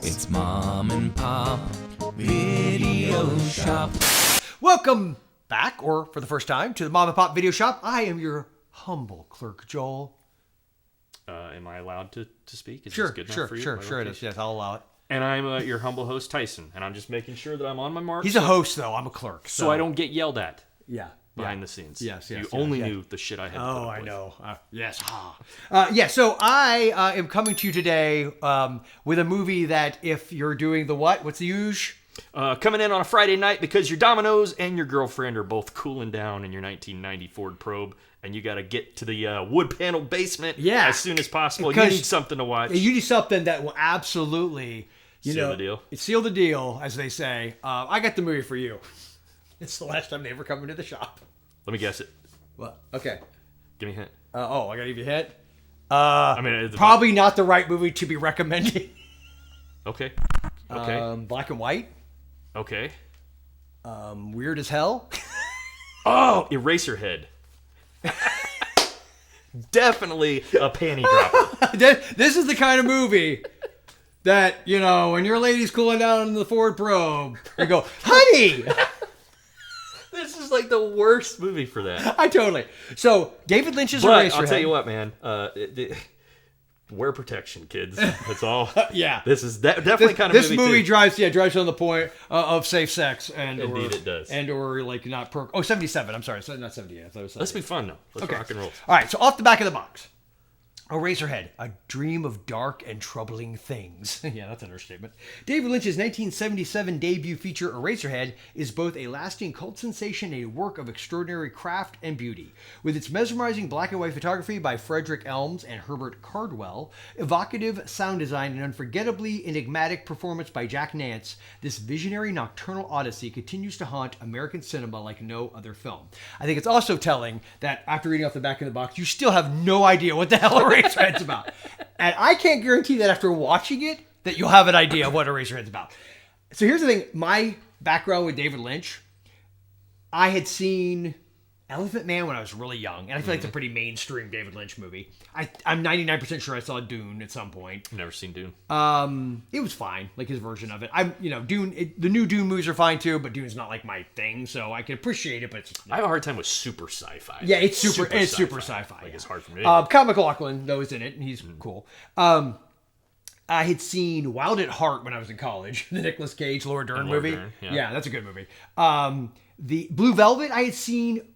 It's Mom and Pop Video Shop. Welcome back, or for the first time, to the Mom and Pop Video Shop. I am your humble clerk, Joel. Am I allowed to speak? Is Sure, this good enough for you? sure it is. Yes, I'll allow it. And I'm your humble host, Tyson, and I'm just making sure that I'm on my mark. He's a host, though. I'm a clerk. so I don't get yelled at Yeah. behind the scenes. Yes, You yes, only yes. knew the shit I had to put Oh, up I with. know. Yes. So I am coming to you today with a movie that if you're doing the what? What's the usual? Coming in on a Friday night because your Domino's and your girlfriend are both cooling down in your 1990 Ford Probe, and you got to get to the wood panel basement as soon as possible. You need something to watch. You need something that will absolutely, Seal the deal. Seal the deal, as they say. I got the movie for you. It's the last time they ever come into the shop. Let me guess it. Well, okay. Give me a hint. I gotta give you a hint. Probably not the right movie to be recommending. Okay. Black and white. Okay. Weird as hell. Oh, Eraserhead. Definitely a panty dropper. This is the kind of movie that, when your lady's cooling down in the Ford Probe, you go, honey! This is like the worst movie for that. So, David Lynch's But Eraserhead. I'll tell you what, man. Wear protection, kids. That's all. Yeah. This is definitely kind of this movie too. drives on the point of safe sex Indeed, it does. or like not pro. Oh, 77. I'm sorry, so not 78. I thought it was 78. Let's be fun though. Let's rock and roll. All right. So off the back of the box, Eraserhead, a dream of dark and troubling things. Yeah, that's an understatement. David Lynch's 1977 debut feature, Eraserhead, is both a lasting cult sensation and a work of extraordinary craft and beauty. With its mesmerizing black and white photography by Frederick Elms and Herbert Cardwell, evocative sound design, and unforgettably enigmatic performance by Jack Nance, this visionary nocturnal odyssey continues to haunt American cinema like no other film. I think it's also telling that after reading off the back of the box, you still have no idea what the hell Eraserhead's about. And I can't guarantee that after watching it, that you'll have an idea of what Eraserhead's about. So here's the thing. My background with David Lynch, I had seen Elephant Man when I was really young. And I feel like it's a pretty mainstream David Lynch movie. I'm 99% sure I saw Dune at some point. I've never seen Dune. It was fine, like his version of it. Dune. The new Dune movies are fine too, but Dune's not like my thing, so I can appreciate it. But I have a hard time with super sci-fi. Yeah, it's super sci-fi. Like it's hard for me. Kyle MacLachlan, though, is in it, and he's cool. I had seen Wild at Heart when I was in college, the Nicolas Cage, Laura Dern movie. Dern, yeah, that's a good movie. The Blue Velvet, I had seen.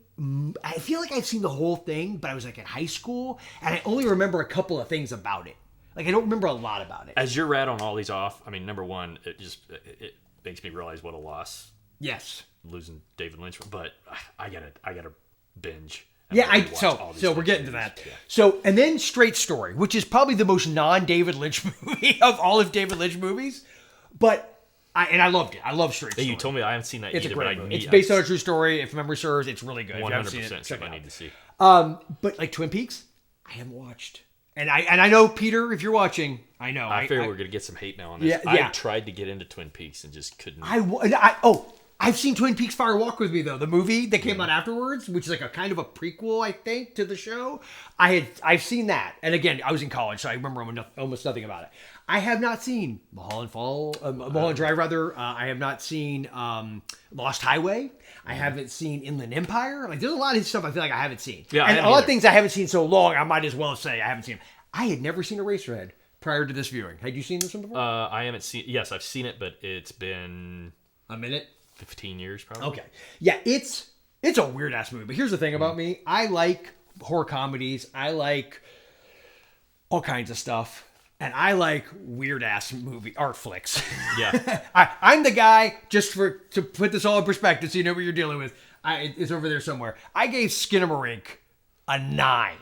I feel like I've seen the whole thing, but I was like in high school, and I only remember a couple of things about it. Like I don't remember a lot about it. As you're rattling all these off, I mean, number one, it makes me realize what a loss. Yes. Losing David Lynch, but I gotta binge. Yeah, so we're getting to that. Yeah. So, and then Straight Story, which is probably the most non-David Lynch movie of all of David Lynch movies, but I loved it. I love Straight Story. You told me I haven't seen that It's either, a great but movie. It's based on a true story. If memory serves, it's really good. 100% something I need to see. But like Twin Peaks, I haven't watched. And I know, Peter, if you're watching, I know. I figure we're gonna get some hate now on this. Yeah. I tried to get into Twin Peaks and just couldn't. I've seen Twin Peaks Fire Walk with Me, though. The movie that came out afterwards, which is like a kind of a prequel, I think, to the show. I've seen that. And again, I was in college, so I remember almost nothing about it. I have not seen Mulholland Drive, rather. I have not seen Lost Highway. I haven't seen Inland Empire. Like, there's a lot of stuff I feel like I haven't seen. Yeah, and a lot of things I haven't seen so long, I might as well say I haven't seen them. I had never seen Eraserhead prior to this viewing. Had you seen this one before? I haven't seen. Yes, I've seen it, but it's been a minute. 15 years, probably. Okay. Yeah, it's a weird ass movie. But here's the thing about me: I like horror comedies. I like all kinds of stuff, and I like weird ass art flicks. Yeah. I'm the guy, to put this all in perspective, so you know what you're dealing with. It's over there somewhere. I gave Skinamarink a 9.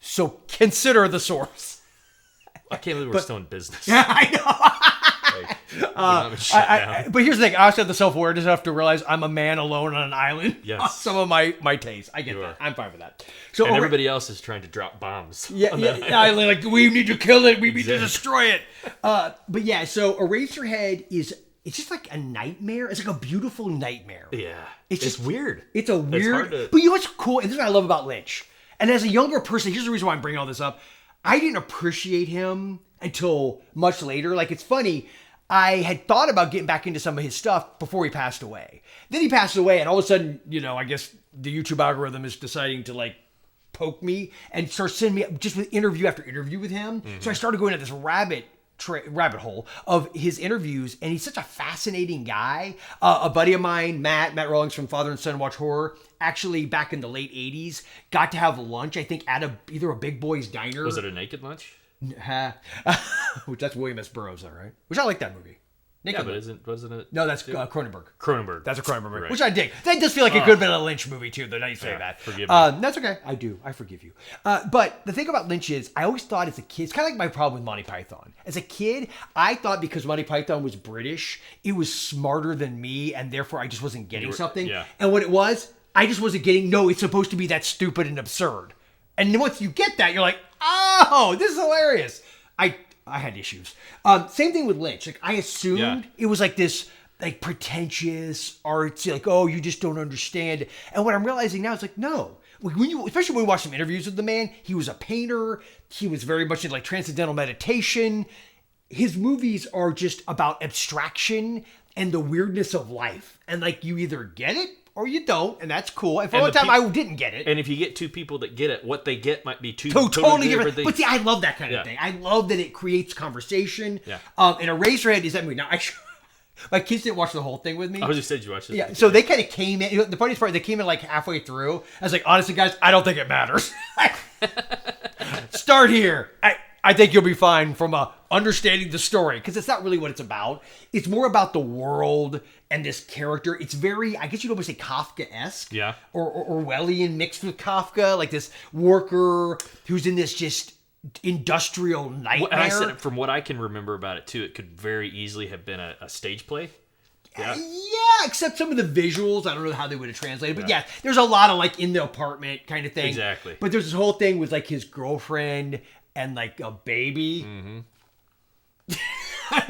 So consider the source. I can't believe we're still in business. I know. But here's the thing. I also have the self-awareness enough to realize I'm a man alone on an island. Yes. Some of my tastes. I get that. I'm fine with that. So and everybody else is trying to drop bombs. Yeah. Like, we need to kill it. We need to destroy it. But yeah, so Eraserhead it's just like a nightmare. It's like a beautiful nightmare. Yeah. It's just weird. It's a weird. But you know what's cool? And this is what I love about Lynch. And as a younger person, here's the reason why I'm bringing all this up. I didn't appreciate him until much later. Like, it's funny. I had thought about getting back into some of his stuff before he passed away. Then he passed away, and all of a sudden, I guess the YouTube algorithm is deciding to like poke me and start sending me just with interview after interview with him. So I started going at this rabbit hole of his interviews, and he's such a fascinating guy. A buddy of mine, Matt Rawlings from Father and Son Watch Horror, actually back in the late 80s got to have lunch, I think, at either a Big Boy's Diner. Was it a naked lunch? Which that's William S. Burroughs, though, right? Which I like that movie. Naked but wasn't it? No, that's Cronenberg. Cronenberg. That's a Cronenberg movie, right. which I dig. That does feel like it could have been a Lynch movie, too, though, now you say that. Forgive me. That's okay. I do. I forgive you. But the thing about Lynch is, I always thought as a kid, it's kind of like my problem with Monty Python. As a kid, I thought because Monty Python was British, it was smarter than me, and therefore I just wasn't getting something. Yeah. And what it was, I just wasn't getting, no, it's supposed to be that stupid and absurd. And then once you get that, you're like, oh, this is hilarious. I had issues. Same thing with Lynch. Like, I assumed it was like this like pretentious artsy, like, oh, you just don't understand. And what I'm realizing now is like, no. Especially when we watch some interviews with the man, he was a painter. He was very much in like transcendental meditation. His movies are just about abstraction and the weirdness of life. And like, you either get it or you don't, and that's cool. And for one time, I didn't get it. And if you get two people that get it, what they get might be totally different things. But see, I love that kind of thing. I love that it creates conversation. Yeah. And Eraserhead is that movie. Now, my kids didn't watch the whole thing with me. I just said you watched it. Yeah, so they kind of came in. The funniest part, they came in like halfway through. I was like, honestly, guys, I don't think it matters. Start here. I think you'll be fine from understanding the story, because it's not really what it's about. It's more about the world and this character. It's very, I guess you'd almost say Kafka-esque. Yeah. Or Orwellian mixed with Kafka, like this worker who's in this just industrial nightmare. I said, from what I can remember about it too, it could very easily have been a stage play. Yeah, except some of the visuals, I don't know how they would have translated, but yeah, there's a lot of like in the apartment kind of thing. Exactly. But there's this whole thing with like his girlfriend and like a baby. Mm-hmm.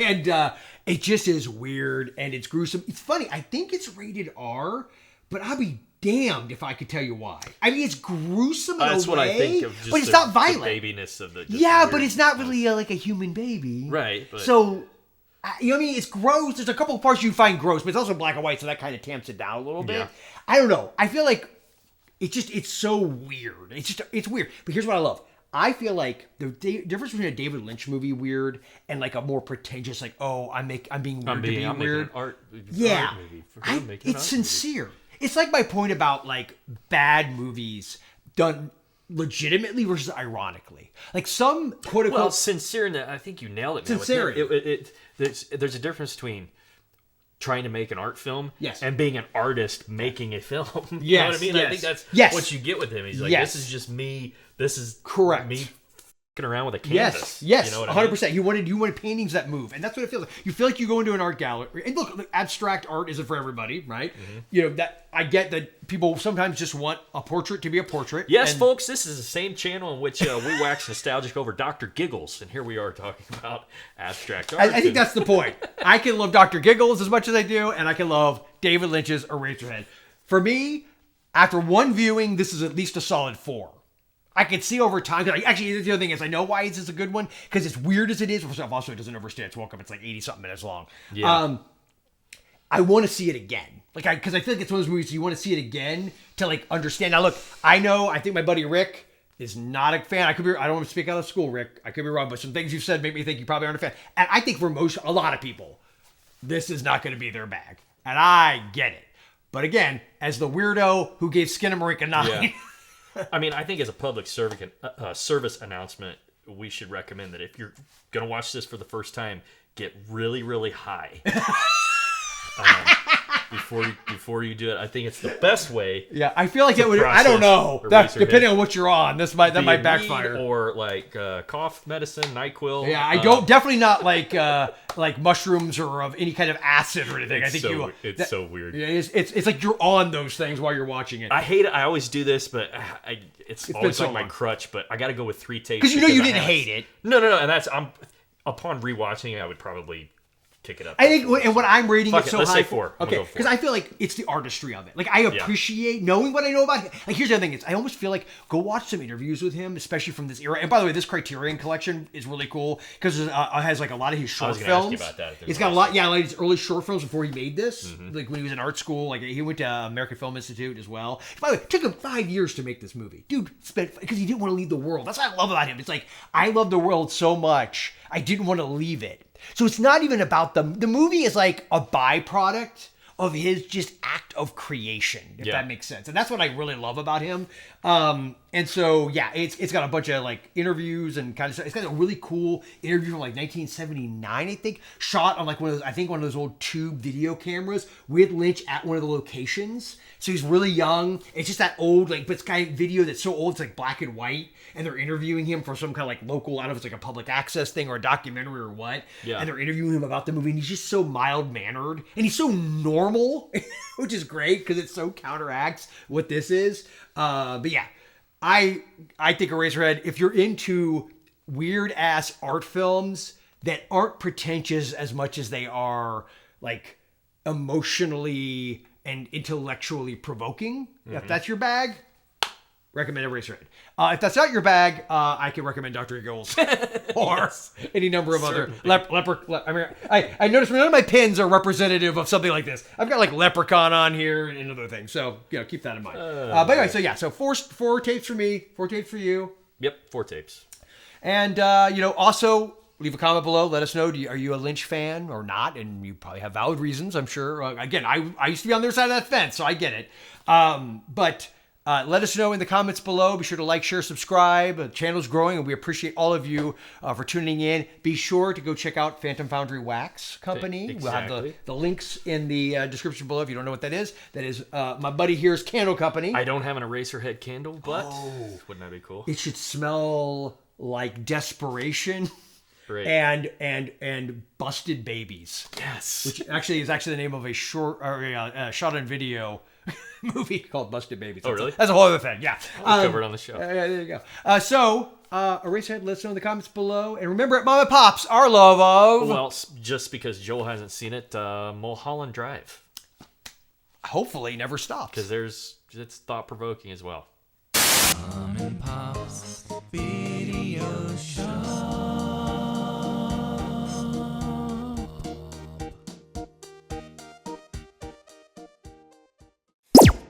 And it just is weird and it's gruesome. It's funny, I think it's rated R, but I'll be damned if I could tell you why. I mean, it's gruesome in a way. That's what I think of, just but it's not violent. The babiness of the but it's not really like a human baby. Right. But... So, you know what I mean? It's gross. There's a couple of parts you find gross, but it's also black and white, so that kind of tamps it down a little bit. Yeah. I don't know. I feel like it's so weird. It's weird. But here's what I love. I feel like the difference between a David Lynch movie weird and like a more pretentious, like, oh, I'm being weird to be weird. Art movie. It's sincere. Movie. It's like my point about like bad movies done legitimately versus ironically. Like some quote unquote. Well, sincere, and I think you nailed it. Sincerity. There's a difference between trying to make an art film and being an artist making a film. You know what I mean? Yes. I think that's what you get with him. He's like, this is just me. This is correct. Me f***ing around with a canvas. Yes, you know what 100%. I mean? You wanted paintings that move, and that's what it feels like. You feel like you go into an art gallery, and look, abstract art isn't for everybody, right? Mm-hmm. You know that I get that people sometimes just want a portrait to be a portrait. Yes, folks, this is the same channel in which we wax nostalgic over Dr. Giggles, and here we are talking about abstract art. I think that's the point. I can love Dr. Giggles as much as I do, and I can love David Lynch's Eraserhead. For me, after one viewing, this is at least a solid 4. I can see over time. Actually, the other thing is, I know why this is a good one, because as weird as it is, also it doesn't overstay its welcome. It's like 80-something minutes long. Yeah. I want to see it again. Because I feel like it's one of those movies you want to see it again to like understand. Now, look, I think my buddy Rick is not a fan. I don't want to speak out of school, Rick. I could be wrong, but some things you've said make me think you probably aren't a fan. And I think for a lot of people, this is not going to be their bag. And I get it. But again, as the weirdo who gave Skinamarink a 9... Yeah. I mean, I think as a public service announcement, we should recommend that if you're going to watch this for the first time, get really, really high before you do it. I think it's the best way. Yeah, I feel like it would. I don't know. Depending on what you're on, that might backfire. Or like cough medicine, NyQuil. Yeah, I don't definitely not like mushrooms or of any kind of acid or anything. I think it's so weird. Yeah, it's like you're on those things while you're watching it. I hate it. I always do this, but it's always like my crutch. But I got to go with 3 takes because you know you didn't hate it. No, and upon rewatching it, I would probably kick it up. I think, and what I'm rating it so let's high. say 4. Okay, because I feel like it's the artistry of it. Like, I appreciate knowing what I know about him. Like, here's the other thing: is I almost feel like go watch some interviews with him, especially from this era. And by the way, this Criterion collection is really cool because it has like a lot of his short films. Ask you about that. It's got a lot, like his early short films before he made this. Like when he was in art school, like he went to American Film Institute as well. By the way, it took him 5 years to make this movie. Dude spent because he didn't want to leave the world. That's what I love about him. It's like I love the world so much, I didn't want to leave it. So it's not even about the movie is like a byproduct of his just act of creation, if that makes sense. And that's what I really love about him. And so, it's got a bunch of like interviews and kind of stuff. It's got a really cool interview from like 1979, I think, shot on like one of those old tube video cameras with Lynch at one of the locations. So he's really young. It's just that old, like, but it's kind of video that's so old, it's like black and white. And they're interviewing him for some kind of like local, I don't know if it's like a public access thing or a documentary or what. Yeah. And they're interviewing him about the movie. And he's just so mild-mannered. And he's so normal, which is great because it so counteracts what this is. But yeah, I think Eraserhead, if you're into weird-ass art films that aren't pretentious as much as they are, like, emotionally and intellectually provoking, if that's your bag, recommend Eraserhead. If that's not your bag, I can recommend Dr. Eagles or any number of other I noticed none of my pins are representative of something like this. I've got like Leprechaun on here and other things, so keep that in mind. But anyway, so four tapes for me, 4 tapes for you. Yep, 4 tapes. And also leave a comment below. Let us know. Are you a Lynch fan or not? And you probably have valid reasons, I'm sure. Again, I used to be on their side of that fence, so I get it. But let us know in the comments below. Be sure to like, share, subscribe. The channel's growing, and we appreciate all of you for tuning in. Be sure to go check out Phantom Foundry Wax Company. Exactly. We'll have the links in the description below if you don't know what that is. That is my buddy here's candle company. I don't have an Eraserhead candle, but wouldn't that be cool? It should smell like desperation. Great. And busted babies. Yes. Which actually is the name of a short or a shot on video movie called Busted Babies. Oh, really? That's a whole other thing. Yeah. I'll cover it on the show. Yeah, there you go. So, Eraserhead, let us know in the comments below. And remember, at Mom and Pop's, our love of... Well, just because Joel hasn't seen it, Mulholland Drive. Hopefully never stops. Because it's thought-provoking as well. Mom and Pop.